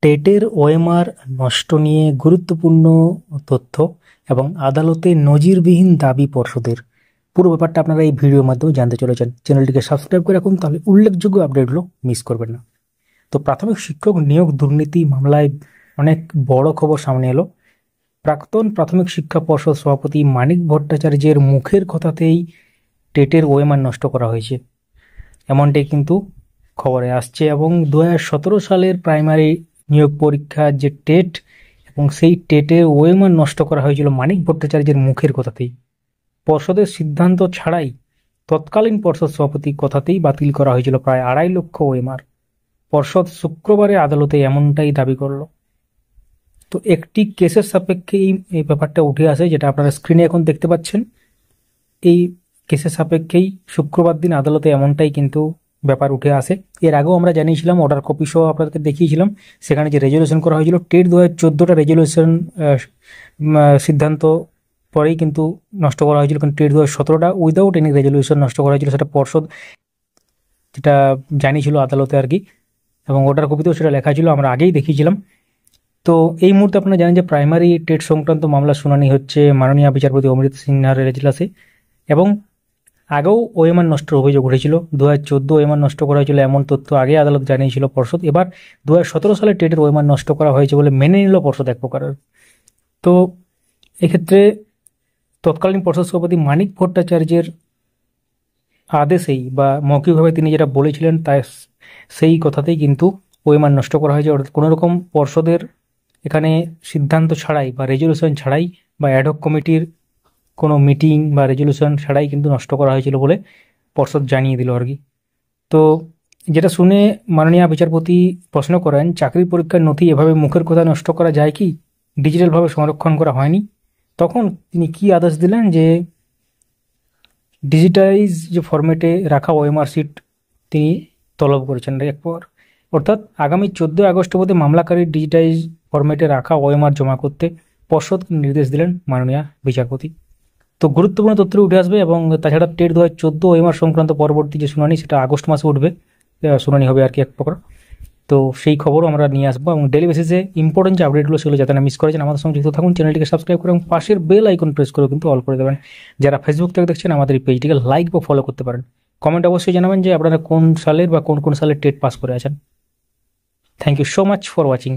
টেটের OMR নষ্ট নিয়ে গুরুত্বপূর্ণ তথ্য এবং আদালতে নজিরবিহীন দাবি পর্ষদের পুরো ব্যাপারটা আপনারা এই ভিডিওর মাধ্যমে জানতে চলেছেন। চ্যানেলটিকে সাবস্ক্রাইব করে রাখুন, তাহলে উল্লেখযোগ্য আপডেটগুলো মিস করবেন না। তো প্রাথমিক শিক্ষক নিয়োগ দুর্নীতি মামলায় অনেক বড় খবর সামনে এলো। প্রাক্তন প্রাথমিক শিক্ষা পর্ষদ সভাপতি মানিক ভট্টাচার্যের মুখের কথাতেই টেটের ওএমআর নষ্ট করা হয়েছে, এমনটাই কিন্তু খবরে আসছে। এবং 2017 সালের প্রাইমারি নিয়োগ পরীক্ষার যে টেট এবং সেই টেটের ওএমআর নষ্ট করা হয়েছিল মানিক ভট্টাচার্যের মুখের কথাতেই, পর্ষদের সিদ্ধান্ত ছাড়াই তৎকালীন পর্ষদ সভাপতি কথাতেই বাতিল করা হয়েছিল প্রায় 2.5 লক্ষ ওএমআর। পর্ষদ শুক্রবারে আদালতে এমনটাই দাবি করল। তো একটি কেসের সাপেক্ষে এই ব্যাপারটা উঠে আসে, যেটা আপনারা স্ক্রিনে এখন দেখতে পাচ্ছেন। এই কেসের সাপেক্ষেই শুক্রবার দিন আদালতে এমনটাই কিন্তু ব্যাপার উঠে আসে। এর আগেও আমরা জানিয়েছিলাম, অর্ডার কপি সহ আপনাদেরকে দেখিয়েছিলাম, সেখানে যে রেজলিউশন করা হয়েছিল টেট 2014টা রেজলিউশন সিদ্ধান্ত পরেই কিন্তু নষ্ট করা হয়েছিল, কিন্তু টেট 2017টা উইদাউট এনি রেজলিউশন নষ্ট করা হয়েছিল। সেটা পর্ষদ যেটা জানিয়েছিল আদালতে আর কি, এবং অর্ডার কপিতেও সেটা লেখা ছিল, আমরা আগেই দেখিয়েছিলাম। তো এই মুহূর্তে আপনারা জানেন যে প্রাইমারি টেট সংক্রান্ত মামলা শুনানি হচ্ছে মাননীয় বিচারপতি অমৃত সিনহার এজলাসে। এবং আগেও ওএমআর নষ্টের অভিযোগ উঠেছিল, 2014 ওএমআর নষ্ট করা হয়েছিল এমন তথ্য আগে আদালত জানিয়েছিল পর্ষদ। এবার 2017 সালে টেটের ওএমআর নষ্ট করা হয়েছে বলে মেনে নিল পর্ষদ এক প্রকারের। তো এক্ষেত্রে তৎকালীন পর্ষদ সভাপতি মানিক ভট্টাচার্যের আদেশেই বা মৌখিকভাবে তিনি যেটা বলেছিলেন তাই সেই কথাতেই কিন্তু ওএমআর নষ্ট করা হয়েছে। অর্থাৎ কোনো রকম পর্ষদের এখানে সিদ্ধান্ত ছাড়াই বা রেজলিউশন ছাড়াই বা অ্যাডহক কমিটির কোনো মিটিং বা রেজলিউশন ছাড়াই কিন্তু নষ্ট করা হয়েছিল বলে পর্ষদ জানিয়ে দিল আর কি। তো যেটা শুনে মাননীয় বিচারপতি প্রশ্ন করেন, চাকরি পরীক্ষার নথি এভাবে মুখের কথা নষ্ট করা যায় কি, ডিজিটালভাবে সংরক্ষণ করা হয়নি? তখন তিনি কি আদেশ দিলেন যে ডিজিটাইজ যে ফরম্যাটে রাখা ওএমআর শিট তিনি তলব করেছেন একবার, অর্থাৎ আগামী 14 আগস্টের মধ্যে মামলাকারীর ডিজিটাইজ ফরম্যাটে রাখা ওএমআর জমা করতে পর্ষদ নির্দেশ দিলেন মাননীয় বিচারপতি। তো গুরুত্বপূর্ণ তথ্য উঠে আসবে। এবং তাছাড়া টেট 2014 ওএমআর সংক্রান্ত পরবর্তী যে শুনানি সেটা আগস্ট মাসে উঠবে, শুনানি হবে আর কি এক প্রকার। তো সেই খবরও আমরা নিয়ে আসবো এবং ডেলি বেসিসে ইম্পর্টেন্ট যে আপডেটগুলো সেগুলো যাতে না মিস করেছেন আমাদের সঙ্গে যুক্ত থাকুন। চ্যানেলটিকে সাবস্ক্রাইব করে এবং পাশের বেল আইকন প্রেস করে কিন্তু অল করে দেবেন। যারা ফেসবুক থেকে দেখছেন আমাদের এই পেজটিকে লাইক বা ফলো করতে পারেন। কমেন্ট অবশ্যই জানাবেন যে আপনারা কোন সালের বা কোন সালের টেট পাস করে আছেন। Thank you so much for watching.